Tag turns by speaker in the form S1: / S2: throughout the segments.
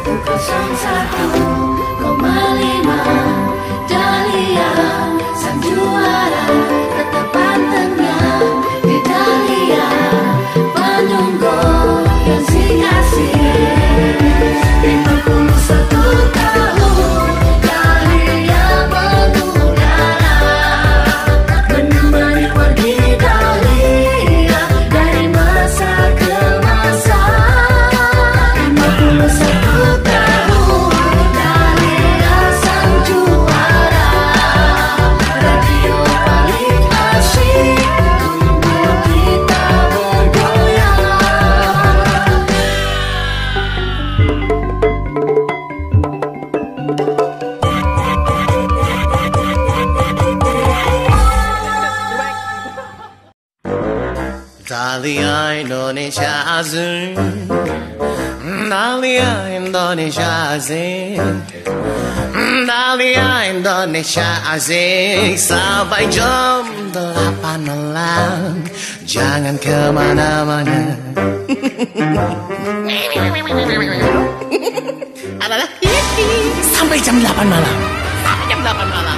S1: 101,5 Dahlia sang juara tetap pantengnya di Dahlia penunggu yang si kasih 51 tahun Dahlia mengudara menemani pergi Dahlia dari masa ke masa 51 tahun Dahlia sang juara radio paling asyik untuk kita bergoyang.
S2: Dahlia Indonesia Asik, Dahlia Indonesia Asik, Dahlia Indonesia Asik. Sampai jam 8 malam, jangan kemana-mana. Adalah sampai jam 8 malam. Sampai jam 8 malam.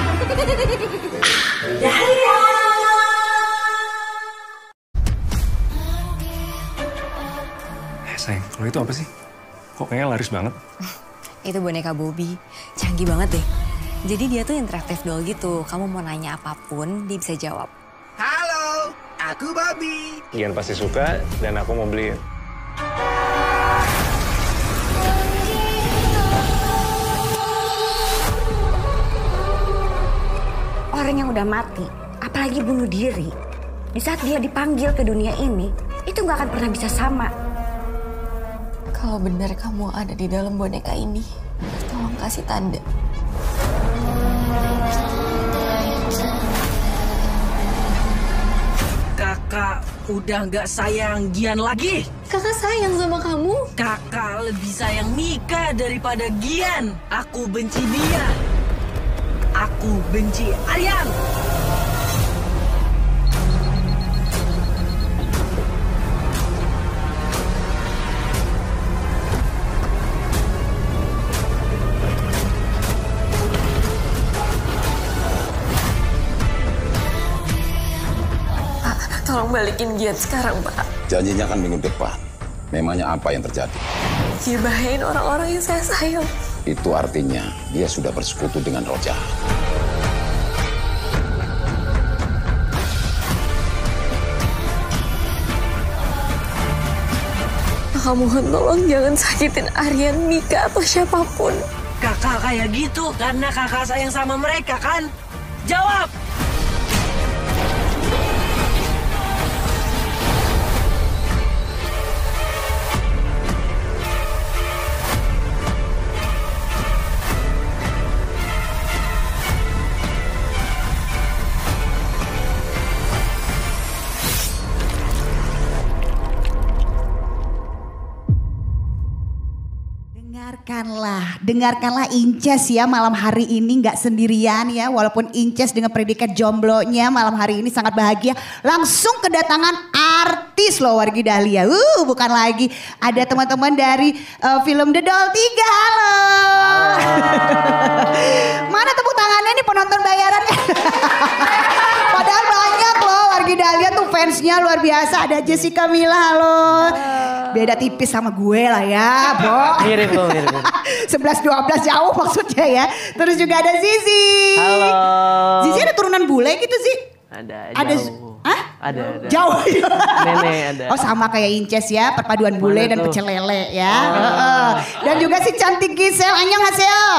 S1: Dahlia.
S3: Sayang, kalau itu apa sih? Kok kayaknya laris banget?
S4: Itu boneka Bobby, canggih banget deh. Jadi dia tuh interaktif doll gitu, kamu mau nanya apapun, dia bisa jawab.
S5: Halo, aku Bobby.
S3: Gian pasti suka dan aku mau beliin.
S6: Orang yang udah mati, apalagi bunuh diri, di saat dia dipanggil ke dunia ini, itu nggak akan pernah bisa sama.
S4: Kalau benar kamu ada di dalam boneka ini, tolong kasih tanda.
S5: Kakak udah nggak sayang Gian lagi.
S4: Kakak sayang sama kamu.
S5: Kakak lebih sayang Mika daripada Gian. Aku benci dia. Aku benci Aryan.
S4: Tolong balikin Gian sekarang, Pak.
S7: Janjinya kan minggu depan. Memangnya apa yang terjadi?
S4: Dia bahayain orang-orang yang saya sayang.
S7: Itu artinya dia sudah bersekutu dengan roh jahat.
S4: Kakak mohon tolong jangan sakitin Aryan, Mika, atau siapapun.
S5: Kakak kayak gitu karena kakak sayang sama mereka kan? Jawab!
S8: Dengarkanlah Inces ya malam hari ini nggak sendirian ya. Walaupun Inces dengan predikat jomblonya malam hari ini sangat bahagia. Langsung kedatangan artis loh wargi Dahlia. Bukan lagi ada teman-teman dari film The Doll 3. Halo. Mana tepuk tangannya nih penonton bayarannya? Padahal banyak loh wargi Dahlia tuh fansnya luar biasa. Ada Jessica Mila, halo. Beda tipis sama gue lah ya, Bo.
S9: Mirip loh, mirip.
S8: 11-12 jauh maksudnya ya. Terus juga ada Zizi.
S9: Halo.
S8: Zizi ada turunan bule gitu sih?
S9: Ada jauh.
S8: Hah?
S9: Ada.
S8: Jauh ya?
S9: Nenek ada.
S8: Oh sama kayak Inces ya, perpaduan bule dan pecel lele ya. Dan juga si cantik Gisel, annyeonghaseyo.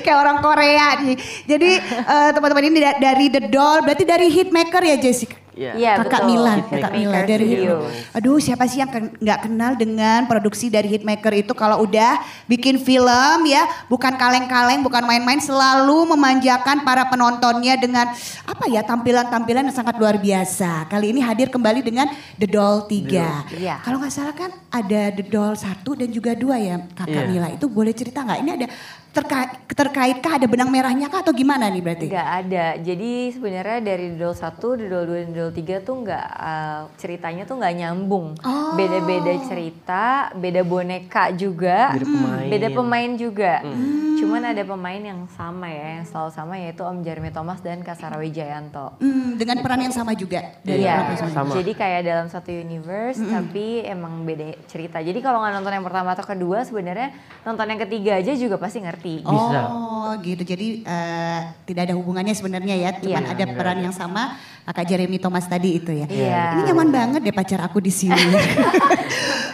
S8: Kayak orang Korea nih. Jadi teman-teman ini dari The Doll, berarti dari Hitmaker ya Jessica?
S6: Iya,
S8: Kakak
S6: betul.
S8: Mila,
S6: Hitmaker
S8: Kakak Mila dari
S6: Studio.
S8: Aduh, siapa sih yang nggak kenal dengan produksi dari Hitmaker itu kalau udah bikin film ya, bukan kaleng-kaleng, bukan main-main, selalu memanjakan para penontonnya dengan apa ya, tampilan-tampilan yang sangat luar biasa. Kali ini hadir kembali dengan The Doll 3.
S6: Iya.
S8: Kalau nggak salah kan ada The Doll 1 dan juga 2 ya, Kakak
S9: Iya.
S8: Mila. Itu boleh cerita nggak? Ini ada terkaitkah ada benang merahnya kah atau gimana nih berarti?
S4: Nggak ada. Jadi sebenarnya dari Dodol 1, Dodol 2, dan Dodol 3 tuh nggak ceritanya tuh nggak nyambung. Beda-beda cerita, beda boneka juga, beda pemain juga. Cuman ada pemain yang sama ya, yang selalu sama yaitu Om Jeremy Thomas dan Kak Sarah Wijayanto.
S8: Dengan peran yang sama juga.
S4: Iya. Jadi kayak dalam satu universe tapi emang beda cerita. Jadi kalau nggak nonton yang pertama atau kedua sebenarnya nonton yang ketiga aja juga pasti ngerti.
S8: Oh gitu, jadi tidak ada hubungannya sebenarnya ya, cuman ada peran yang sama Kak Jeremy Thomas tadi itu ya. Ini nyaman banget deh pacar aku di sini.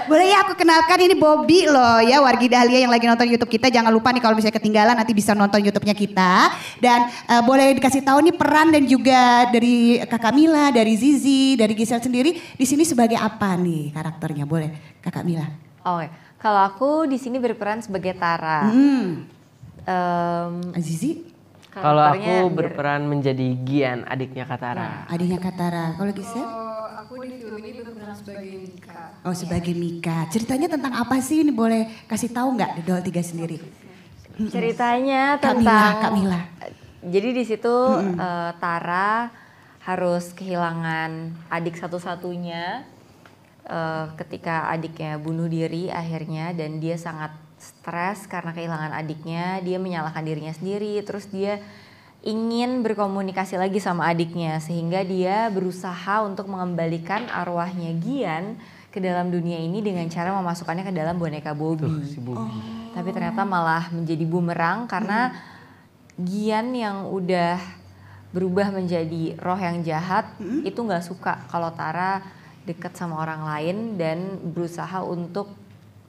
S8: Boleh ya aku kenalkan, ini Bobby loh ya, wargi Dahlia yang lagi nonton YouTube kita. Jangan lupa nih kalau misalnya ketinggalan nanti bisa nonton YouTube-nya kita. Dan boleh dikasih tahu nih peran dan juga dari Kakak Mila, dari Zizi, dari Giselle sendiri di sini sebagai apa nih karakternya? Boleh Kakak Mila?
S4: Oke, kalau aku di sini berperan sebagai Tara.
S8: Zizi?
S9: Kalau aku berperan menjadi Gian, adiknya Katara.
S8: Adiknya Katara. Kalau Giselle?
S1: Aku di film ini berperan sebagai Mika.
S8: Oh, sebagai Mika. Ceritanya tentang apa sih? Ini boleh kasih tahu nggak Dodol 3 sendiri?
S4: Ceritanya tentang
S8: Kak Mila.
S4: Jadi di situ Tara harus kehilangan adik satu-satunya ketika adiknya bunuh diri akhirnya, dan dia sangat stres karena kehilangan adiknya. Dia menyalahkan dirinya sendiri, terus dia ingin berkomunikasi lagi sama adiknya sehingga dia berusaha untuk mengembalikan arwahnya Gian ke dalam dunia ini dengan cara memasukkannya ke dalam boneka Bobby. Tapi ternyata malah menjadi bumerang karena Gian yang udah berubah menjadi roh yang jahat itu nggak suka kalau Tara dekat sama orang lain dan berusaha untuk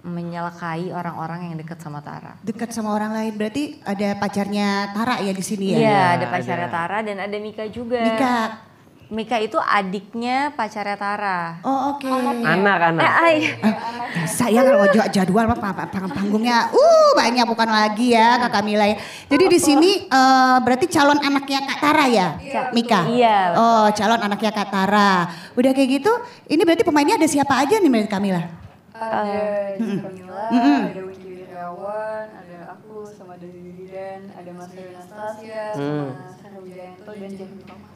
S4: menyalakai orang-orang yang dekat sama Tara.
S8: Dekat sama orang lain berarti ada pacarnya Tara ya di sini ya?
S4: Iya, ada pacarnya Tara dan ada Mika juga. Mika itu adiknya pacarnya Tara.
S8: Oh oke.
S9: Anak-anak.
S8: Saya kalau jadwal panggungnya banyak bukan lagi ya Kakak Mila ya. Jadi di sini berarti calon anaknya Kak Tara ya? Mika?
S4: Iya.
S8: Oh calon anaknya Kak Tara. Udah kayak gitu, ini berarti pemainnya ada siapa aja nih menurut Kak Mila?
S1: Ada Camilla, ada Wiki Wirawan, ada aku sama Dodi Didan, ada Mas Dewi Anastasia, sama Sarah Wijayanto dan Jeremy Thomas.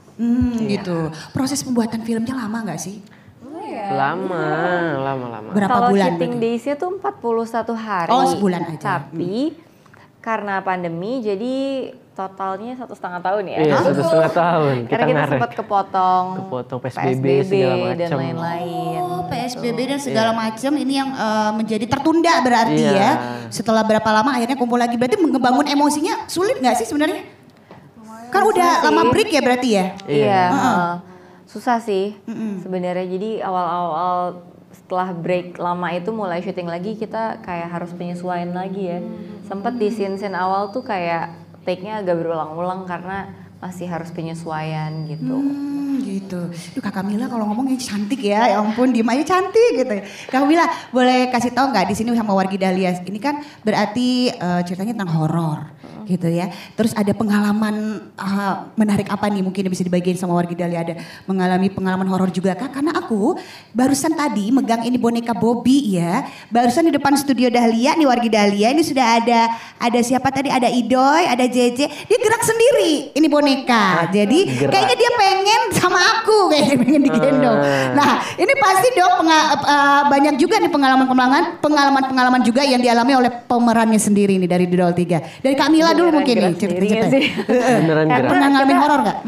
S8: Gitu. Proses pembuatan filmnya lama nggak sih?
S9: Lama.
S8: Berapa bulan?
S4: Kalau shooting days-nya tuh 41 hari.
S8: Oh sebulan aja.
S4: Tapi karena pandemi jadi totalnya 1,5 tahun ya.
S9: Iya 1,5 tahun.
S4: Karena kita sempat kepotong
S9: PSBB segala macam.
S4: dan lain-lain.
S8: Oh PSBB dan segala macam ini yang menjadi tertunda berarti ya. Setelah berapa lama akhirnya kumpul lagi. Berarti ngebangun emosinya sulit nggak sih sebenarnya? Kan udah lama break ya berarti ya?
S4: Iya. Susah sih sebenarnya. Jadi awal-awal setelah break lama itu mulai syuting lagi kita kayak harus penyesuaian lagi ya. Sempat di scene-scene awal tuh kayak take-nya agak berulang-ulang karena masih harus penyesuaian gitu.
S8: Gitu. Duh Kakak Mila kalau ngomongnya cantik ya ampun diem aja cantik gitu. Kakak Mila boleh kasih tahu nggak di sini sama wargi Dahlia ini kan berarti ceritanya tentang horor gitu ya. Terus ada pengalaman menarik apa nih mungkin yang bisa dibagiin sama wargi Dahlia, ada mengalami pengalaman horor juga kak? Karena aku barusan tadi megang ini boneka Bobby ya. Barusan di depan studio Dahlia nih wargi Dahlia ini sudah ada siapa tadi, ada Idoy, ada JJ. Dia gerak sendiri ini boneka. Jadi kayaknya dia pengen sama aku kayaknya pengen digendong. Nah ini pasti dong banyak juga nih pengalaman juga yang dialami oleh pemerannya sendiri nih dari Dodol 3. Dari Kak Mila dulu mungkin nih cerita-cerita.
S9: Beneran gerak.
S8: Pernah ngalamin horor gak?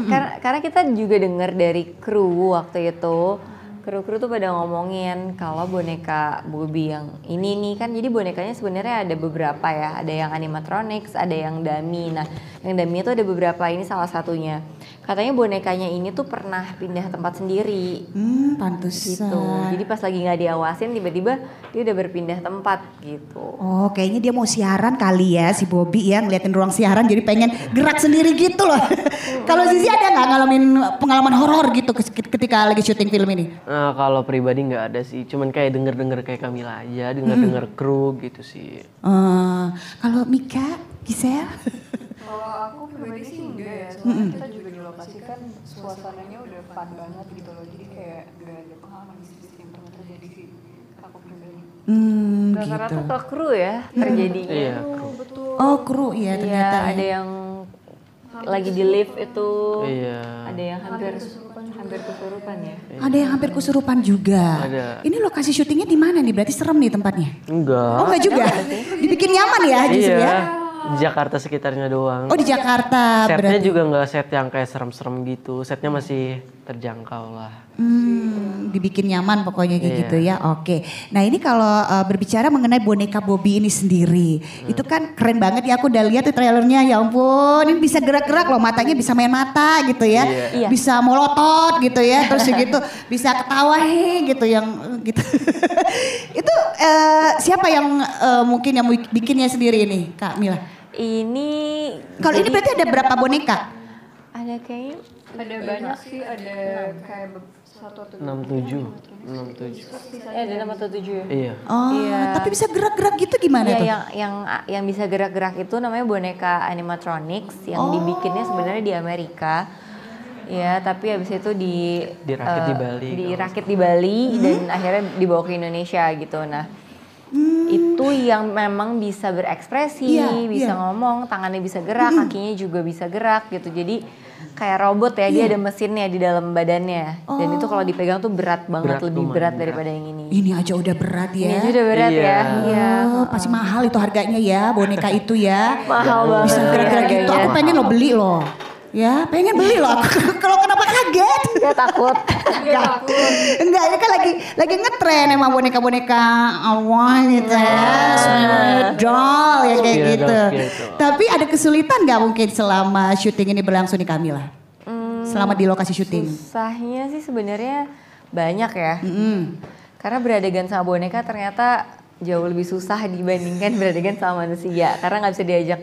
S4: Karena kita juga dengar dari kru waktu itu. Kru-kru tuh pada ngomongin kalau boneka Bobby yang ini nih kan, jadi bonekanya sebenarnya ada beberapa ya, ada yang animatronics, ada yang dummy. Nah, yang dummy itu ada beberapa, ini salah satunya. Katanya bonekanya ini tuh pernah pindah tempat sendiri.
S8: Pantesan.
S4: Gitu. Jadi pas lagi nggak diawasin tiba-tiba dia udah berpindah tempat gitu.
S8: Oh, kayaknya dia mau siaran kali ya si Bobby ya, ngeliatin ruang siaran jadi pengen gerak sendiri gitu loh. Kalau Zizi ada nggak ngalamin pengalaman horor gitu ketika lagi syuting film ini?
S9: Nah, kalau pribadi nggak ada sih, cuman kayak denger kayak Kamila aja, denger kru gitu sih.
S8: Kalau Mika, Giselle?
S1: Kalau aku pribadi sih enggak ya, soalnya kita juga di lokasi kan suasananya udah fun banget gitu loh, jadi kayak gak ada pengalaman bisnis yang pernah terjadi sih aku pribadi.
S4: Rata-rata ke kru ya terjadinya.
S9: Iya,
S1: Betul,
S8: Oh kru ya
S4: Iya,
S8: ternyata.
S4: ada yang lagi di lift itu.
S9: Iya.
S4: Ada yang hampir kesurupan ya.
S8: Ada yang hampir kesurupan juga.
S9: Ada.
S8: Ini lokasi syutingnya di mana nih? Berarti serem nih tempatnya.
S9: Enggak.
S8: Oh enggak juga. Dibikin nyaman ya justru
S9: Iya.
S8: ya.
S9: Di Jakarta sekitarnya doang.
S8: Oh di Jakarta
S9: Setnya
S8: berarti.
S9: juga nggak set yang kayak serem-serem gitu. Setnya masih terjangkau lah.
S8: Dibikin nyaman pokoknya kayak
S9: Iya.
S8: gitu ya. Oke. Nah ini kalau berbicara mengenai boneka Bobby ini sendiri, itu kan keren banget ya. Aku udah lihat tuh trailernya. Ya ampun, ini bisa gerak-gerak loh, matanya bisa main mata gitu ya,
S4: Iya.
S8: bisa molotot gitu ya, terus gitu bisa ketawa gitu yang gitu. Itu siapa yang mungkin yang bikinnya sendiri ini, Kak Mila?
S4: Ini
S8: Kalau ini berarti ada berapa boneka?
S4: ada kayaknya
S1: Ada banyak sih, ada kayak 1 atau 2.
S9: 67.
S4: ada 6 atau 7 ya.
S9: Iya.
S8: Oh,
S4: Iya.
S8: tapi bisa gerak-gerak gitu gimana
S4: Iya,
S8: tuh?
S4: yang bisa gerak-gerak itu namanya boneka animatronics yang dibikinnya sebenarnya di Amerika. Ya, tapi habis itu
S9: Dirakit di Bali.
S4: dirakit di Bali dan akhirnya dibawa ke Indonesia gitu. Nah, itu yang memang bisa berekspresi,
S8: Iya,
S4: bisa
S8: iya.
S4: ngomong, tangannya bisa gerak, kakinya juga bisa gerak gitu. Jadi kayak robot ya, dia ada mesinnya di dalam badannya. Dan itu kalau dipegang tuh berat banget,
S9: Berat,
S4: lebih
S9: lumayan
S4: berat
S9: berat.
S4: daripada yang ini.
S8: Ini aja udah berat ya.
S4: Ini aja udah berat
S9: Iya.
S4: ya. Iya.
S8: Oh, pasti mahal itu harganya ya, boneka itu ya.
S4: Mahal banget
S8: Bisa gerak-gerak gitu.
S4: harganya.
S8: Aku pengen lo beli loh. Ya, pengen beli loh. Kalau kenapa kaget?
S4: Gak takut.
S8: Enggak, ini kan lagi ngetren emang boneka-boneka awal gitu ya. Spirit doll ya kayak
S9: Spirit
S8: gitu.
S9: doll, spirit doll.
S8: Tapi ada kesulitan nggak mungkin selama syuting ini berlangsung nih Kamila? Selama di lokasi syuting.
S4: Susahnya sih sebenarnya banyak ya.
S8: Mm.
S4: Karena beradegan sama boneka ternyata jauh lebih susah dibandingkan beradegan sama manusia. Karena nggak bisa diajak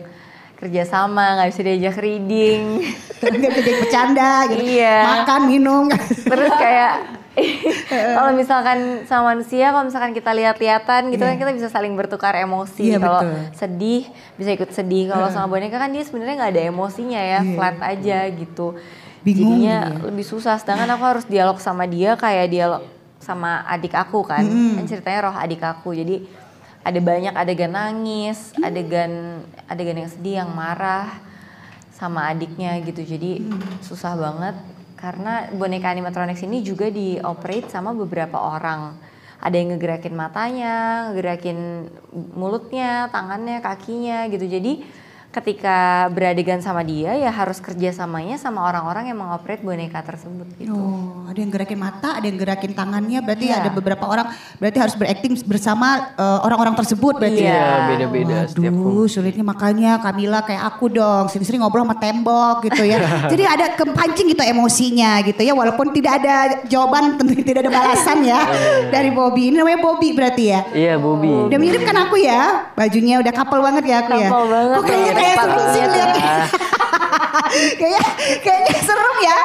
S4: kerjasama, nggak bisa diajak reading.
S8: Nggak bisa jadi bercanda gitu.
S4: Iya.
S8: Makan, minum.
S4: Terus kayak kalau misalkan sama manusia, kalau misalkan kita lihat-lihatan gitu kan kita bisa saling bertukar emosi.
S8: Iya,
S4: Kalau
S8: betul.
S4: sedih bisa ikut sedih. Kalau sama boneka kan dia sebenarnya nggak ada emosinya ya, flat aja gitu.
S8: Bingung
S4: Jadinya
S8: dia.
S4: lebih susah. Sedangkan aku harus dialog sama dia kayak dialog sama adik aku kan. Kan ceritanya roh adik aku. Jadi ada banyak adegan nangis, adegan yang sedih, yang marah sama adiknya gitu. Jadi susah banget karena boneka animatronics ini juga dioperate sama beberapa orang. Ada yang ngegerakin matanya, ngegerakin mulutnya, tangannya, kakinya gitu. Jadi ketika beradegan sama dia ya harus kerjasamanya sama orang-orang yang mengoperate boneka tersebut gitu.
S8: Oh, ada yang gerakin mata, ada yang gerakin tangannya. Berarti
S4: Iya.
S8: ada beberapa orang berarti harus berakting bersama orang-orang tersebut berarti.
S4: Iya.
S9: Iya, beda-beda setiap
S8: Aduh, sulitnya makanya Kamila kayak aku dong, sering-sering ngobrol sama tembok gitu ya. Jadi ada kepancing gitu emosinya gitu ya, walaupun tidak ada jawaban, tentu tidak ada balasan ya dari Bobby. Ini namanya Bobby berarti ya.
S9: Iya, Bobby.
S8: Udah mirip kan aku ya, bajunya udah couple banget ya aku ya.
S4: Couple banget,
S8: Kok kayaknya
S4: kayak
S8: kayak
S4: empat
S8: seru sih
S4: banget.
S8: liatnya. Kayaknya serem ya.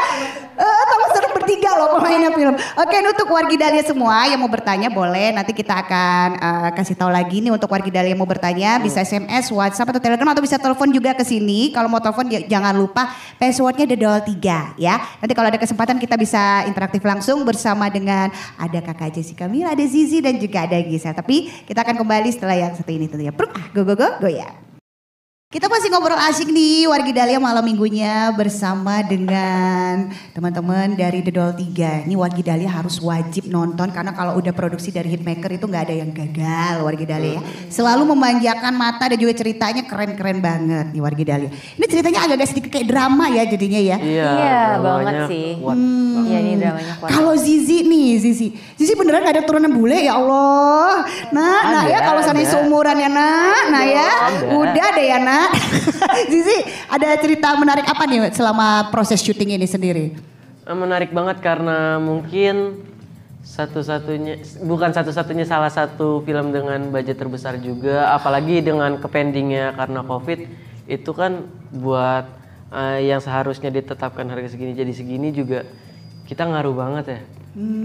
S8: Kamu serem bertiga loh pemainnya film. Oke, ini untuk Wargidalia semua yang mau bertanya boleh. Nanti kita akan kasih tahu lagi nih untuk Wargidalia yang mau bertanya. Bisa SMS, WhatsApp atau Telegram atau bisa telepon juga ke sini. Kalau mau telepon jangan lupa passwordnya ada 3 ya. Nanti kalau ada kesempatan kita bisa interaktif langsung bersama dengan ada Kakak Jessica Mila, ada Zizi dan juga ada Gisel. Tapi kita akan kembali setelah yang satu ini tentunya. Go ya. Kita masih ngobrol asik nih Wargidalia malam minggunya bersama dengan teman-teman dari The Doll 3. Ini Wargidalia harus wajib nonton karena kalau udah produksi dari Hitmaker itu nggak ada yang gagal Wargidalia ya. Selalu memanjakan mata dan juga ceritanya keren-keren banget nih Wargidalia. Ini ceritanya agak-agak sedikit kayak drama ya jadinya ya.
S4: Iya,
S9: dramanya
S4: banget sih.
S9: kuat.
S4: Iya, ini dramanya kuat.
S8: Kalau Zizi nih, Zizi beneran gak ada turunan bule ya Allah. Nah ya kalau sana
S9: ada.
S8: seumuran ya nah ya.
S9: Ada.
S8: Udah deh ya nak. Zizi ada cerita menarik apa nih selama proses syuting ini sendiri?
S9: Menarik banget karena mungkin bukan satu-satunya salah satu film dengan budget terbesar juga, apalagi dengan kependingnya karena COVID itu kan buat yang seharusnya ditetapkan harga segini jadi segini juga kita ngaruh banget ya.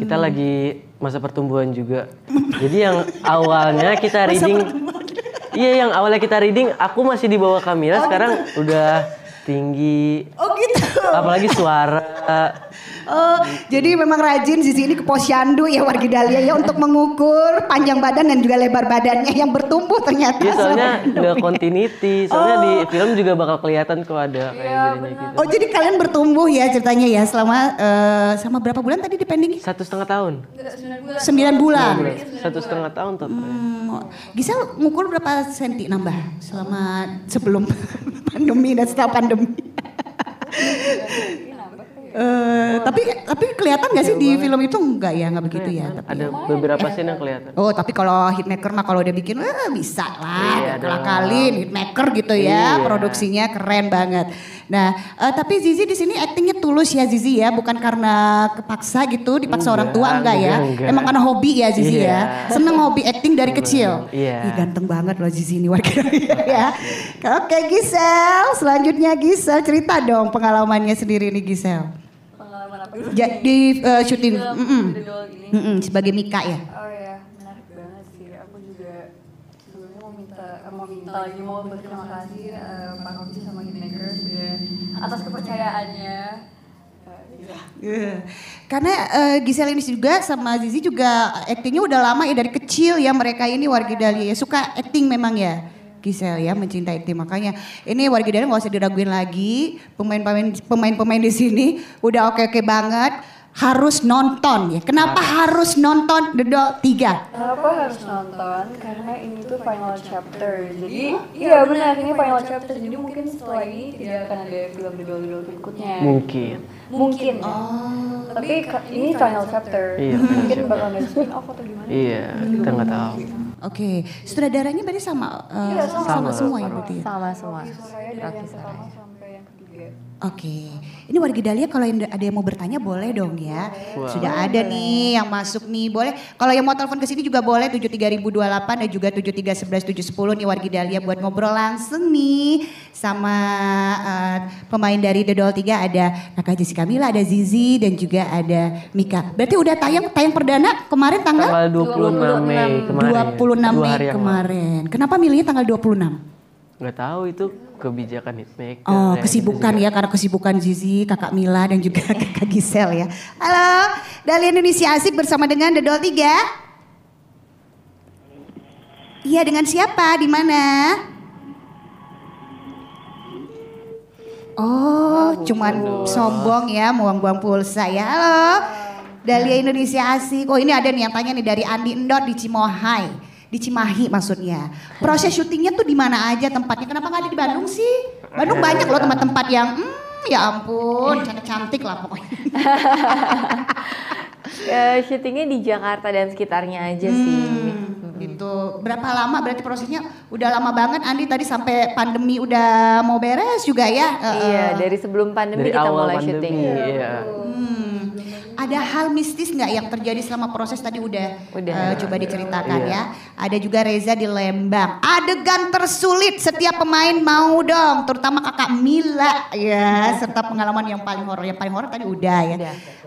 S9: Kita lagi masa pertumbuhan juga. Jadi yang awalnya kita reading iya, yang awalnya kita reading, aku masih di bawah Kamila, sekarang udah tinggi.
S8: Oh gitu.
S9: Apalagi suara.
S8: Oh, jadi memang rajin Zizi ini ke posyandu ya wargi Dahlia ya untuk mengukur panjang badan dan juga lebar badannya yang bertumbuh ternyata.
S9: Iya, soalnya nggak continuity. Soalnya di film juga bakal kelihatan kok ada kayak bedanya gitu.
S8: Oh, jadi kalian bertumbuh ya ceritanya ya selama berapa bulan tadi dipending?
S9: 1,5 tahun.
S8: 9 bulan.
S9: 1,5 tahun tuh.
S8: Gisel ngukur berapa senti nambah sebelum pandemi dan setelah pandemi? Tapi kelihatan gak sih di film itu? Enggak ya, enggak begitu ya. Tapi
S9: ada beberapa scene yang kelihatan.
S8: Oh, tapi kalau Hitmaker mah kalau udah bikin bisa lah. Kali Hitmaker gitu ya. Produksinya keren banget. Nah, tapi Zizi di sini aktingnya tulus ya Zizi ya, bukan karena kepaksa gitu, dipaksa orang tua enggak ya. Emang karena hobi ya Zizi ya. Seneng hobi akting dari kecil. Ih, ganteng banget loh Zizi ini warga ya. Oke Gisel, selanjutnya Gisel cerita dong pengalamannya sendiri nih Gisel. Di syuting sebagai Mika ya.
S1: Oh ya, menarik banget sih. Aku juga sebelumnya mau berterima kasih Pak Robi sama Hitmaker sudah atas kepercayaannya.
S8: Karena Gisel ini juga sama Zizi juga aktingnya udah lama ya dari kecil ya mereka ini warga Dahlia ya suka akting memang ya. Gisel ya mencintai tim makanya ini warga Dahlia nggak usah diraguin lagi pemain-pemain di sini udah oke banget harus nonton ya. Kenapa harus nonton The Doll 3?
S1: Kenapa harus nonton? Karena ini tuh final chapter. Jadi iya benar ini final chapter. Jadi mungkin setelah ini tidak akan ada film The Doll berikutnya. Mungkin. Tapi ini final chapter. Mungkin bakal ada spin off atau gimana?
S9: Iya, kita nggak tahu.
S8: Oke, sutradaranya berarti sama semua ya berarti?
S4: Sama semua.
S1: Dari yang pertama sampai yang ketiga.
S8: Oke, ini warga Dahlia kalau ada yang mau bertanya boleh dong ya. Sudah ada nih yang masuk nih, boleh. Kalau yang mau telepon ke sini juga boleh 73028 dan juga 7311710 nih warga Dahlia buat ngobrol langsung nih sama pemain dari The Doll 3 ada Kakak Jessica Mila, ada Zizi dan juga ada Mika. Berarti udah tayang perdana kemarin tanggal
S9: 26 Mei kemarin.
S8: 26 Mei kemarin. Kenapa milihnya tanggal 26?
S9: Nggak tahu itu kebijakan Hitmaker.
S8: Oh kesibukan ya karena kesibukan Zizi, Kakak Mila dan juga Kakak Gisel ya. Halo, Dahlia Indonesia Asik bersama dengan The Doll 3. Iya dengan siapa? Di mana? Oh cuman sombong ya mau buang pulsa ya. Halo, Dahlia Indonesia Asik. Oh ini ada nih yang tanya nih dari Andi Endot di Cimohai. Di Cimahi maksudnya. Proses syutingnya tuh di mana aja tempatnya? Kenapa nggak ada di Bandung sih? Bandung banyak loh tempat-tempat yang ya ampun cantik lah pokoknya.
S4: Syutingnya di Jakarta dan sekitarnya aja sih.
S8: Gitu. Berapa lama berarti prosesnya? Udah lama banget Andi tadi sampai pandemi udah mau beres juga ya?
S4: Iya dari sebelum pandemi
S9: dari
S4: kita
S9: awal
S4: mulai
S9: pandemi,
S4: syuting.
S9: Iya.
S8: Ada hal mistis nggak yang terjadi selama proses tadi udah coba diceritakan ya. Ada juga Reza di Lembang. Adegan tersulit setiap pemain mau dong, terutama Kakak Mila ya, serta pengalaman yang paling horor. Yang paling horor tadi udah ya.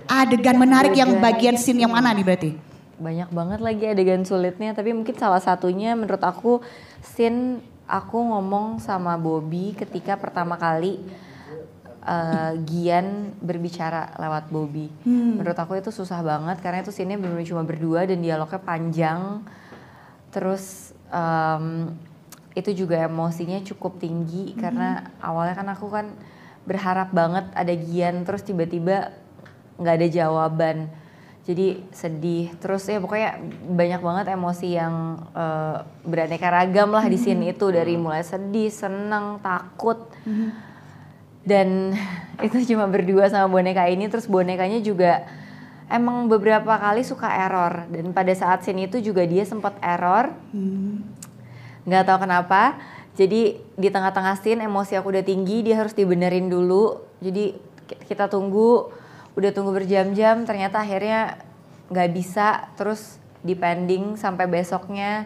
S8: Adegan menarik yang bagian scene yang mana nih berarti?
S4: Banyak banget lagi adegan sulitnya, tapi mungkin salah satunya menurut aku scene aku ngomong sama Bobby ketika pertama kali Gian berbicara lewat Bobby. Menurut aku itu susah banget karena itu scene-nya benar-benar cuma berdua dan dialognya panjang. Terus itu juga emosinya cukup tinggi karena awalnya kan aku kan berharap banget ada Gian terus tiba-tiba nggak ada jawaban. Jadi sedih. Terus ya pokoknya banyak banget emosi yang beraneka ragam lah di scene itu dari mulai sedih, senang, takut. Dan itu cuma berdua sama boneka ini, terus bonekanya juga emang beberapa kali suka error. Dan pada saat scene itu juga dia sempat error, nggak tahu kenapa. Jadi di tengah-tengah scene emosi aku udah tinggi, dia harus dibenerin dulu. Jadi kita tunggu, udah tunggu berjam-jam, ternyata akhirnya nggak bisa. Terus dipending sampai besoknya,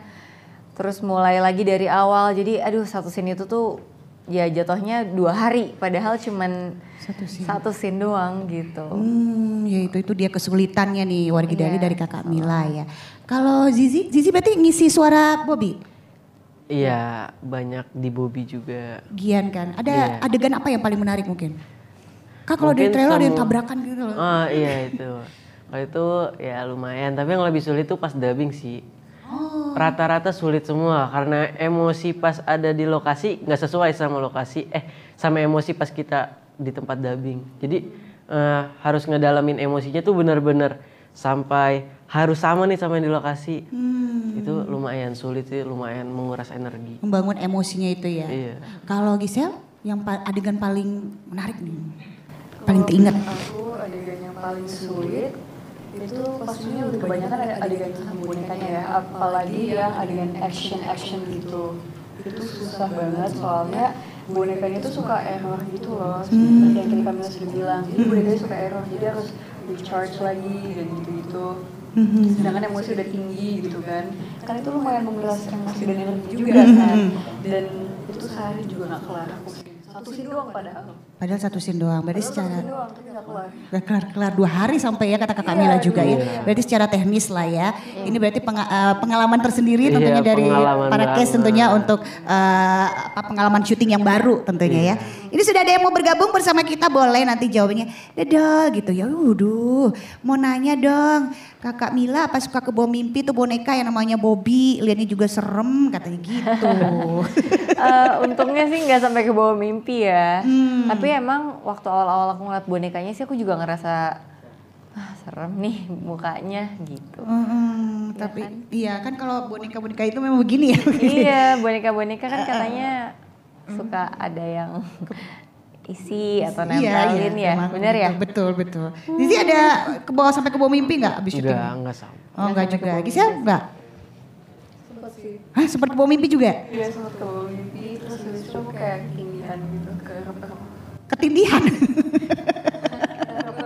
S4: terus mulai lagi dari awal. Jadi aduh satu scene itu tuh ya jatuhnya 2 hari padahal cuman satu scene doang gitu.
S8: Ya itu dia kesulitannya nih warga Dahlia dari Kakak Mila ya. Kalau Zizi berarti ngisi suara Bobby?
S9: Iya banyak di Bobby juga.
S8: Gian kan. Ada adegan apa yang paling menarik mungkin? Kak kalau di trailer ada yang tabrakan gitu loh.
S9: Oh iya itu. Kalau itu ya lumayan, tapi yang lebih sulit tuh pas dubbing sih. Rata-rata sulit semua karena emosi pas ada di lokasi nggak sesuai sama lokasi, sama emosi pas kita di tempat dubbing. Jadi harus ngedalamin emosinya tuh bener-bener sampai harus sama nih sama yang di lokasi. Itu lumayan sulit sih, lumayan menguras energi.
S8: Membangun emosinya itu ya.
S9: Iya.
S8: Kalau Gisel, yang adegan paling menarik nih, paling teringat.
S1: Aku adegan yang paling sulit itu pastinya udah kebanyakan adegan sama bonekanya ya, apalagi yang adegan action gitu. Itu susah banget soalnya bonekanya tuh suka error gitu loh, seperti yang tadi Kamila sudah bilang. Jadi bonekanya suka error, jadi harus recharge lagi dan gitu-gitu. Sedangkan emosi udah tinggi gitu kan itu lumayan menguras emosi dan energi juga kan. Dan itu sehari juga gak kelar aku. Satu scene doang padahal
S8: satu scene doang, berarti secara
S1: tapi gak kelar.
S8: Gak kelar 2 hari sampai ya kata Kak Kamila juga ya. Berarti secara teknis lah ya. Ini berarti pengalaman tersendiri tentunya dari para cast tentunya untuk pengalaman syuting yang baru tentunya ya. Ini sudah ada yang mau bergabung bersama kita, boleh nanti jawabnya Dada gitu ya. Mau nanya dong. Kakak Mila apa suka ke bawah mimpi tuh boneka yang namanya Bobby, liatnya juga serem katanya gitu.
S4: Untungnya sih nggak sampai ke bawah mimpi ya. Tapi emang waktu awal-awal aku ngeliat bonekanya sih aku juga ngerasa serem nih mukanya gitu.
S8: Tapi kan? Iya kan kalau boneka-boneka itu memang begini ya.
S4: Iya boneka-boneka kan katanya suka ada yang isi atau nempelin ya, bener ya?
S8: Betul. Jadi ada sampai ke bawah mimpi nggak abis syuting?
S9: Enggak sama.
S8: Oh enggak juga, Gisel enggak?
S1: Sempat sih.
S8: Hah sempat ke bawah mimpi juga?
S1: Iya sempat ke bawah mimpi, terus habis itu kayak ketindihan gitu,
S8: Ketindihan?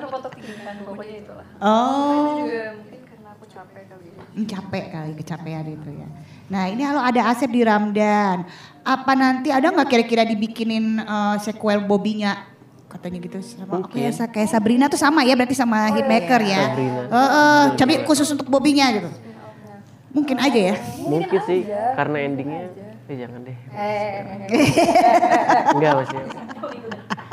S1: Foto ketindihan, pokoknya itulah.
S8: Oh.
S1: Itu juga mungkin karena aku capek kali ya.
S8: Capek kali, kecapean itu ya. Nah ini kalau ada Asep di Ramdan, apa nanti ada nggak kira-kira dibikinin sequel Bobby-nya? Katanya gitu sama kayak Sabrina tuh sama ya, berarti sama Hitmaker ya. Tapi khusus untuk Bobby-nya gitu. Mungkin aja ya.
S9: Mungkin sih karena endingnya, jangan deh. Enggak maksudnya.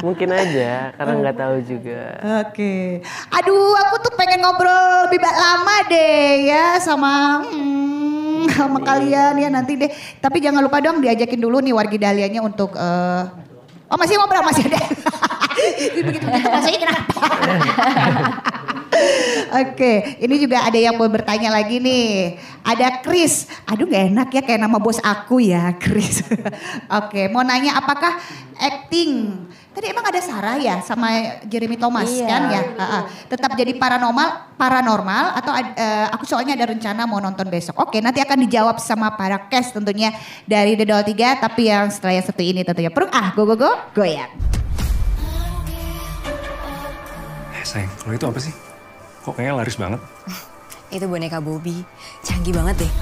S9: Mungkin aja karena nggak tahu juga.
S8: Oke. Aduh aku tuh pengen ngobrol lebih lama deh ya sama kalian ya nanti deh. Tapi jangan lupa dong diajakin dulu nih wargi Dahlianya untuk masih ngobrol masih ada. Begitu rasanya kenapa? Oke, ini juga ada yang mau bertanya lagi nih. Ada Chris. Aduh gak enak ya kayak nama bos aku ya, Chris. Oke, mau nanya apakah acting tadi emang ada Sarah ya sama Jeremy Thomas kan ya? Tetap jadi paranormal atau aku soalnya ada rencana mau nonton besok. Oke, nanti akan dijawab sama para cast tentunya dari The Doll 3, tapi yang setelah yang satu ini tentunya perung go goyang.
S3: Sayang, kalau itu apa sih? Kok kayaknya laris banget?
S10: Itu boneka Bobby, canggih banget deh.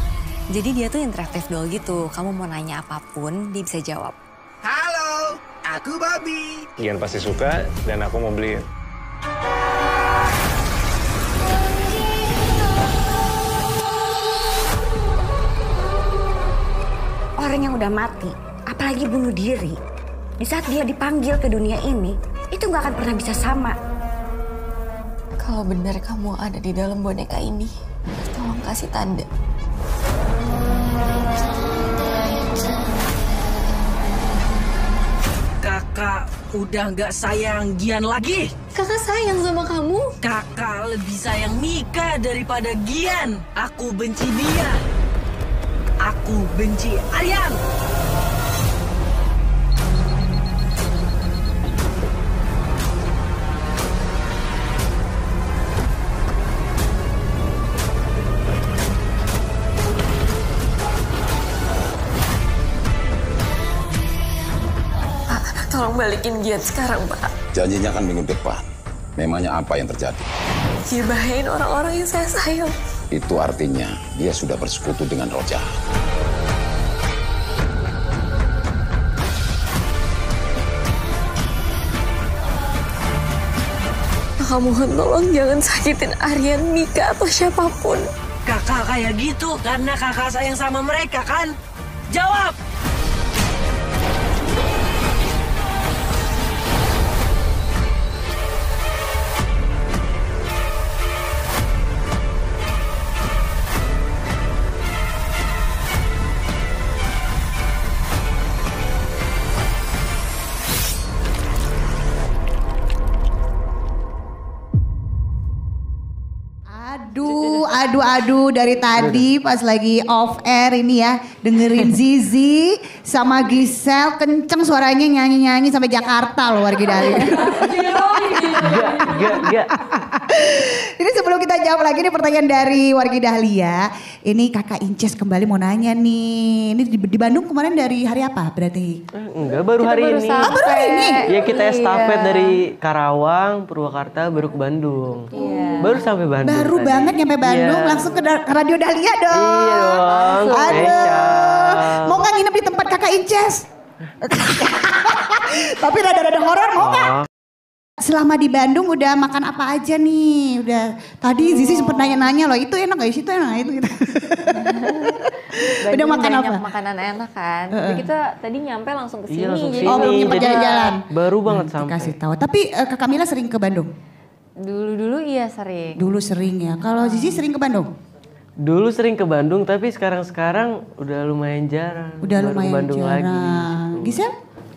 S10: Jadi dia tuh interaktif doll gitu, kamu mau nanya apapun dia bisa jawab.
S2: Halo, aku Bobby.
S3: Gian pasti suka dan aku mau beliin.
S6: Orang yang udah mati, apalagi bunuh diri, di saat dia dipanggil ke dunia ini, itu nggak akan pernah bisa sama.
S10: Kalau benar kamu ada di dalam boneka ini, tolong kasih tanda.
S5: Kakak udah nggak sayang Gian lagi.
S10: Kakak sayang sama kamu.
S5: Kakak lebih sayang Mika daripada Gian. Aku benci dia. Aku benci Aryan.
S10: Tolong balikin Gian sekarang, Pak.
S7: Janjinya kan minggu depan. Memangnya apa yang terjadi?
S10: Dia bahayain orang-orang yang saya sayang.
S7: Itu artinya dia sudah bersekutu dengan roh jahat.
S10: Kakak mohon tolong jangan sakitin Aryan, Mika, atau siapapun.
S5: Kakak kayak gitu karena kakak sayang sama mereka kan? Jawab!
S8: Aduh dari tadi pas lagi off air ini ya dengerin Zizi sama Gisel kenceng suaranya nyanyi sampai Jakarta loh wargi Dahlia.
S9: Gak.
S8: Ini sebelum kita jawab lagi nih pertanyaan dari wargi Dahlia, ini Kakak Inces kembali mau nanya nih. Ini di Bandung kemarin dari hari apa berarti?
S9: Enggak, baru hari ini.
S8: Baru hari ini?
S9: Ya kita estafet dari Karawang, Purwakarta baru ke Bandung. Baru sampai Bandung.
S8: Baru
S9: tadi.
S8: banget nyampe Bandung langsung ke Radio Dahlia dong.
S9: Iya dong.
S8: Aduh. Mau gak nginep di tempat Kakak Inces? Tapi rada-rada horor mau gak? Selama di Bandung udah makan apa aja nih? Udah tadi Zizi sempet nanya-nanya loh, itu enak gak? Itu enak itu gitu. Udah makan apa?
S4: Makanan enak kan. Tapi kita tadi nyampe langsung ke sini.
S9: Iya, langsung
S4: jadi
S9: sini.
S8: Belum nyempet
S9: Jadi
S8: jalan-jalan.
S9: Baru banget sampai.
S8: Kasih tahu. Tapi Kakak Mila sering ke Bandung?
S4: Dulu iya sering.
S8: Dulu sering ya. Kalau Zizi sering ke Bandung?
S9: Dulu sering ke Bandung tapi sekarang udah lumayan jarang.
S8: Udah
S9: Baru
S8: lumayan
S9: ke Bandung
S8: jarang.
S9: lagi.
S8: Gisel?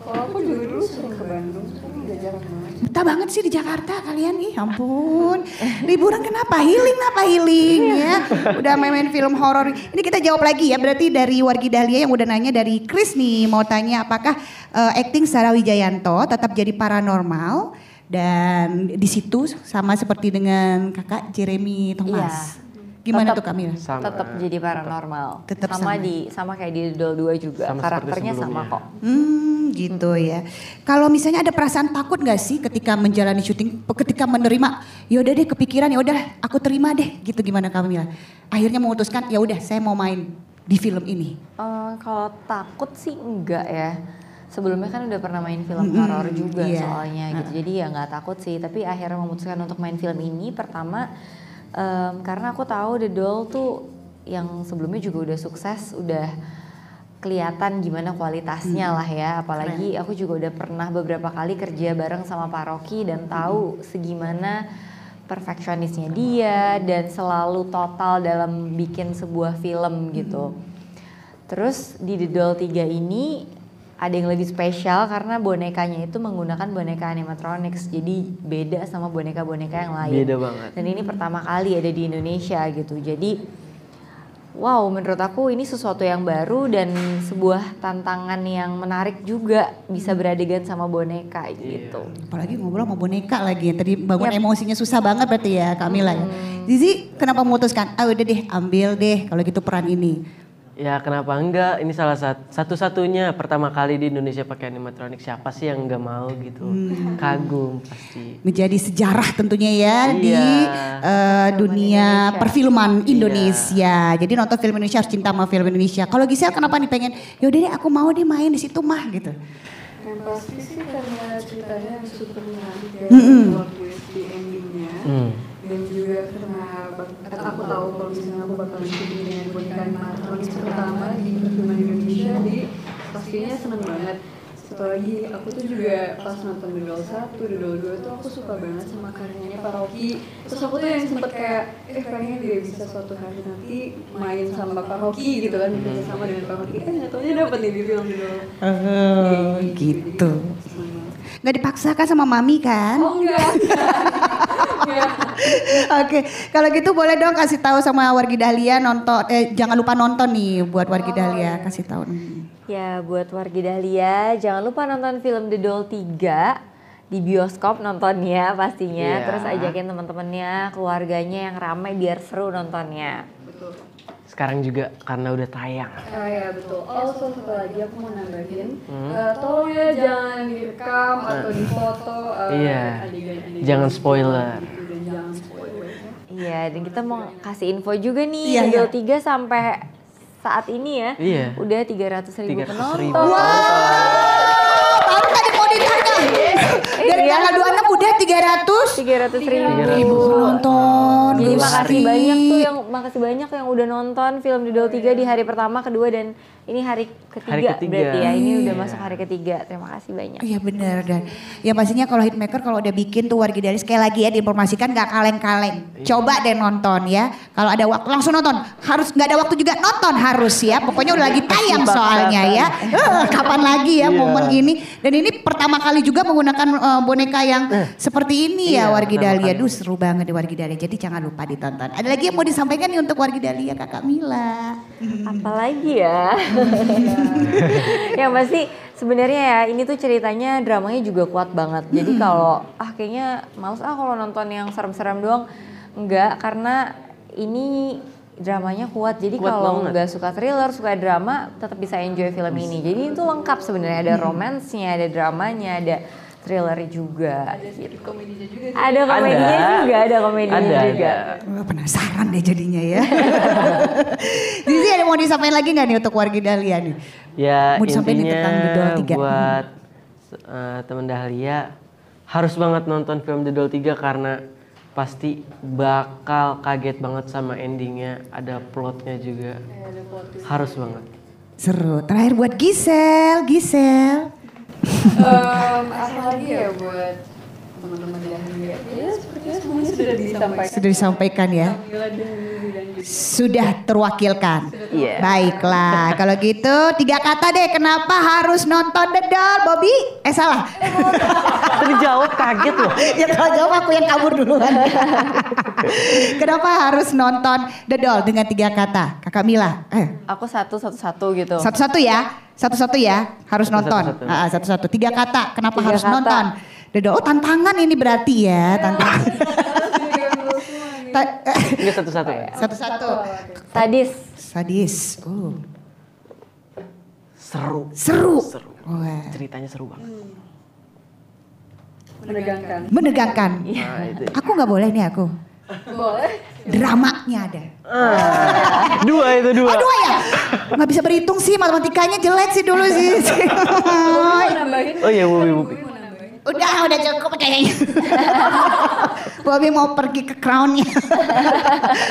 S1: Kalau aku juga dulu sering ke Bandung, sekarang udah jarang banget.
S8: Betah banget sih di Jakarta kalian, ih ampun. Liburan kenapa? Healing ya. Udah main-main film horor. Ini kita jawab lagi ya, berarti dari wargi Dahlia yang udah nanya dari Chris nih. Mau tanya apakah acting Sarah Wijayanto tetap jadi paranormal? Dan di situ sama seperti dengan kakak Jeremy Thomas. Gimana tuh Kamila?
S4: Tetap jadi paranormal.
S8: Tetap
S4: sama kayak di Doll 2 juga.
S9: Sama
S4: karakternya sama kok.
S8: Gitu ya. Kalau misalnya ada perasaan takut nggak sih ketika menjalani syuting, ketika menerima, yaudah deh kepikiran, yaudah aku terima deh, gitu gimana Kamila? Akhirnya memutuskan, ya udah saya mau main di film ini.
S4: Kalau takut sih enggak ya. Sebelumnya kan udah pernah main film horor juga soalnya gitu. Jadi ya nggak takut sih. Tapi akhirnya memutuskan untuk main film ini pertama karena aku tahu The Doll tuh yang sebelumnya juga udah sukses, udah kelihatan gimana kualitasnya lah ya. Apalagi aku juga udah pernah beberapa kali kerja bareng sama Pak Rocky dan tahu segimana perfeksionisnya dia dan selalu total dalam bikin sebuah film gitu. Terus di The Doll 3 ini ada yang lebih spesial karena bonekanya itu menggunakan boneka animatronics, jadi beda sama boneka-boneka yang lain.
S9: Beda banget.
S4: Dan ini pertama kali ada di Indonesia gitu. Jadi wow, menurut aku ini sesuatu yang baru dan sebuah tantangan yang menarik juga bisa beradegan sama boneka gitu.
S8: Apalagi ngobrol sama boneka lagi, tadi bangun emosinya susah banget berarti ya Kamila ya. Zizi kenapa memutuskan, udah deh ambil deh kalau gitu peran ini?
S9: Ya kenapa enggak, ini salah satu-satunya pertama kali di Indonesia pakai animatronik, siapa sih yang enggak mau gitu, kagum pasti.
S8: Menjadi sejarah tentunya ya di dunia perfilman Indonesia. Jadi nonton film Indonesia harus cinta sama film Indonesia. Kalau Gisel kenapa nih pengen, yaudah deh aku mau deh main di situ mah gitu.
S1: Yang pasti sih karena ceritanya yang super menarik ya, plot twist di endingnya. Dan juga karena aku tahu kalau misalnya aku bakal syuting dengan boneka animatronik pertama di perfilman Indonesia, jadi pastinya seneng banget. Satu lagi aku tuh juga pas nonton The Doll 1, The Doll 2 tuh aku suka banget sama karyanya Pak Rocky. Terus aku tuh yang sempet kayak, kayaknya dia bisa suatu hari nanti main sama Pak Rocky gitu kan, bisa sama dengan Pak Rocky. Nggak taunya dapet nih di film The Doll.
S8: Gitu. Nggak dipaksakan sama mami kan?
S1: Oh enggak.
S8: Oke, kalau gitu boleh dong kasih tahu sama wargi Dahlia nonton, jangan lupa nonton nih buat wargi Dahlia, kasih tahu.
S4: Ya buat wargi Dahlia jangan lupa nonton film The Doll 3 di bioskop nontonnya pastinya. Terus ajakin teman-temannya, keluarganya yang ramai biar seru nontonnya.
S1: Betul.
S9: Sekarang juga karena udah tayang.
S1: Ya betul. Also satu lagi aku mau nambahin, tolong ya jangan direkam atau difoto adegan-adegan.
S9: Jangan spoiler.
S1: Gitu, dan jangan spoiler.
S4: Iya, dan kita mau kasih info juga nih, The Doll 3 sampai saat ini ya, udah 300.000 penonton.
S8: Wow, baru tadi mau ditanya. Dari tanggal 26 udah 300.000
S4: penonton.
S8: penonton.
S4: Jadi makasih banyak tuh yang makasih banyak yang udah nonton film The Doll 3 di hari pertama, kedua, dan ini hari ketiga berarti ya. Ini udah masuk hari ketiga. Terima kasih banyak.
S8: Iya benar, dan ya pastinya kalau Hitmaker kalau udah bikin tuh Wargi sekali lagi ya diinformasikan gak kaleng-kaleng. Coba deh nonton ya. Kalau ada waktu langsung nonton. Harus gak ada waktu juga nonton harus ya. Pokoknya udah lagi tayang soalnya ya. Kapan lagi ya momen ini. Dan ini pertama kali juga menggunakan boneka yang seperti ini ya Wargi Dahlia. Aduh seru banget di Wargi Dahlia. Jadi jangan lupa ditonton. Ada lagi yang mau disampaikan nih untuk Wargi Dahlia Kakak Mila?
S4: Apalagi ya? Yang pasti sebenarnya ya ini tuh ceritanya dramanya juga kuat banget. Jadi kalau kayaknya males kalau nonton yang serem-serem doang, enggak, karena ini dramanya kuat. Jadi kalau nggak suka thriller, suka drama, tetap bisa enjoy film ini. Jadi itu lengkap sebenarnya, ada romansnya, ada dramanya, ada thriller juga. Ada komedinya juga. Ada komedinya juga, ada komedinya juga.
S8: Penasaran deh jadinya ya. Zizi ada mau disampaikan lagi nggak nih untuk Wargi Dahlia nih?
S9: Ya
S8: mau
S9: intinya buat teman Dahlia harus banget nonton film The Doll 3 karena pasti bakal kaget banget sama endingnya, ada plotnya juga. Harus banget.
S8: Seru. Terakhir buat Gisel.
S1: Apa lagi ya buat teman-teman Dahlia? Ya sepertinya semuanya sudah disampaikan.
S8: Sudah disampaikan ya. Sudah terwakilkan.
S9: Yeah.
S8: Baiklah, kalau gitu 3 kata deh kenapa harus nonton The Doll, Bobby? Salah.
S9: Tadi jawab kaget loh.
S8: Ya kalau jawab aku yang kabur duluan. Kenapa harus nonton The Doll dengan 3 kata? Kakak Mila.
S4: Aku satu gitu.
S8: Satu-satu ya, harus nonton. Satu-satu. 3 kata, kenapa harus nonton The Doll? Oh tantangan ini berarti ya, tantangan.
S9: Enggak satu-satu ya?
S8: Satu-satu.
S4: Sadis.
S8: Oh.
S9: Seru.
S8: Wah.
S9: Ceritanya seru banget.
S8: Menegangkan. Aku nggak boleh nih aku.
S1: Boleh.
S8: Dramanya ada.
S9: Dua
S8: Dua ya? Nggak bisa berhitung sih, matematikanya jelek sih dulu sih.
S9: Oh iya Bobby.
S8: Udah cukup kayaknya. Bobby mau pergi ke crown-nya.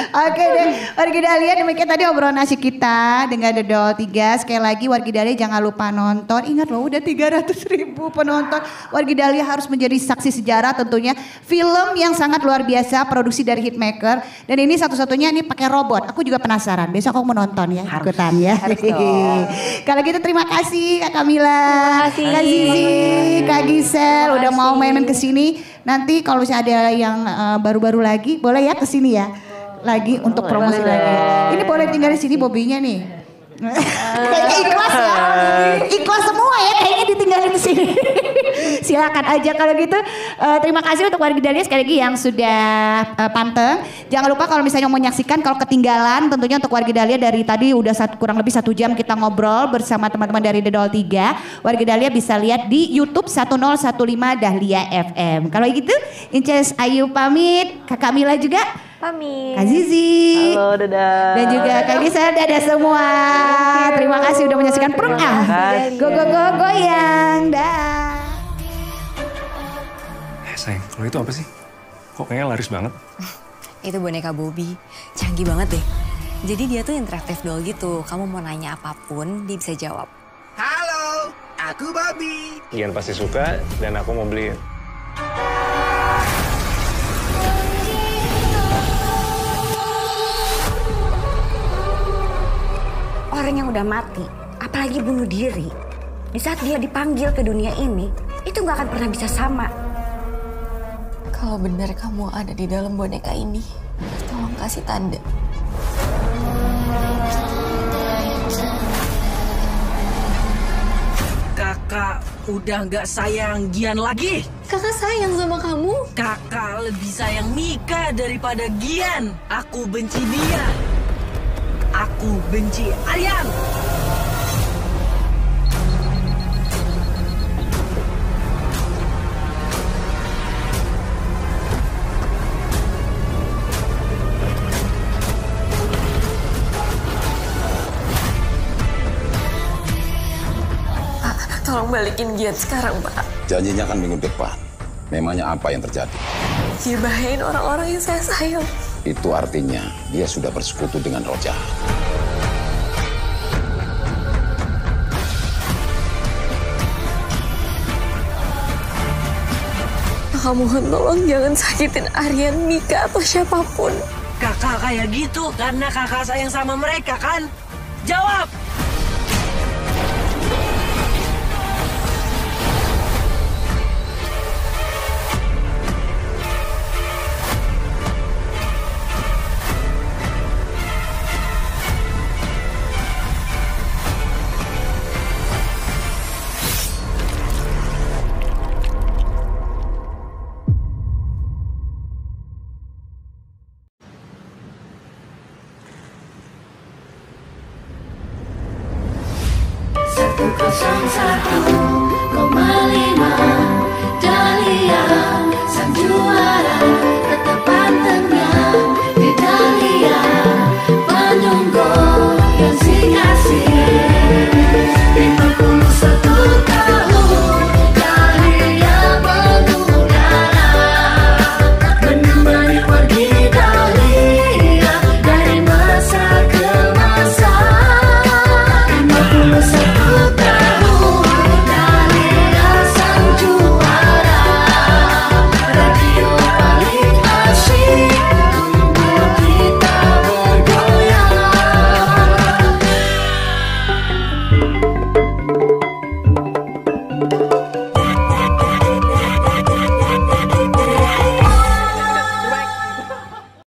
S8: Oke deh, Wargi Dahlia demikian tadi obrolan asyik kita dengan The Doll 3. Sekali lagi Wargi Dahlia jangan lupa nonton. Ingat loh udah 300.000 penonton. Wargi Dahlia harus menjadi saksi sejarah tentunya. Film yang sangat luar biasa, produksi dari Hitmaker. Dan ini satu-satunya ini pakai robot. Aku juga penasaran, besok aku mau nonton ya. Ikutan ya. Kalau gitu terima kasih Kak Mila. Kak Zizi, Kak Gisel. Udah mau main-main kesini. Nanti kalau misalnya ada yang baru-baru lagi, boleh ya kesini ya. Lagi untuk promosi lagi. Ini boleh tinggal di sini Bobinya nih. Kayaknya ikhlas ya. Ikhlas semua ya kayaknya ditinggalin di sini. Silakan aja kalau gitu. Terima kasih untuk Wargi Dahlia sekali lagi yang sudah panteng. Jangan lupa kalau misalnya mau menyaksikan kalau ketinggalan tentunya untuk Wargi Dahlia dari tadi udah kurang lebih 1 jam kita ngobrol bersama teman-teman dari The Doll 3. Wargi Dahlia bisa lihat di YouTube 1015 Dahlia FM. Kalau gitu Inces Ayu pamit, Kakak Mila juga
S4: pamit.
S8: Kak Zizi.
S9: Halo, dadah.
S8: Dan juga Kak Gisel, dadah semua. Terima kasih udah menyaksikan Go goyang. Dah.
S3: Sayang, kalau itu apa sih? Kok kayaknya laris banget?
S10: Itu boneka Bobby. Canggih banget deh. Jadi dia tuh interaktif doll gitu. Kamu mau nanya apapun, dia bisa jawab.
S2: Halo, aku Bobby.
S3: Ian pasti suka dan aku mau beliin.
S6: Orang yang udah mati, apalagi bunuh diri, di saat dia dipanggil ke dunia ini, itu nggak akan pernah bisa sama.
S10: Kalau benar kamu ada di dalam boneka ini, tolong kasih tanda.
S5: Kakak udah nggak sayang Gian lagi.
S10: Kakak sayang sama kamu.
S5: Kakak lebih sayang Mika daripada Gian. Aku benci dia. Aku benci Aryan.
S10: Pak, tolong balikin Gian sekarang, Pak.
S7: Janjinya kan minggu depan. Memangnya apa yang terjadi?
S10: Dia bahayain orang-orang yang saya sayang.
S7: Itu artinya dia sudah bersekutu dengan roh jahat.
S11: Kakak mohon tolong jangan sakitin Aryan, Mika, atau siapapun.
S5: Kakak kayak gitu karena kakak sayang sama mereka kan? Jawab!
S2: Satu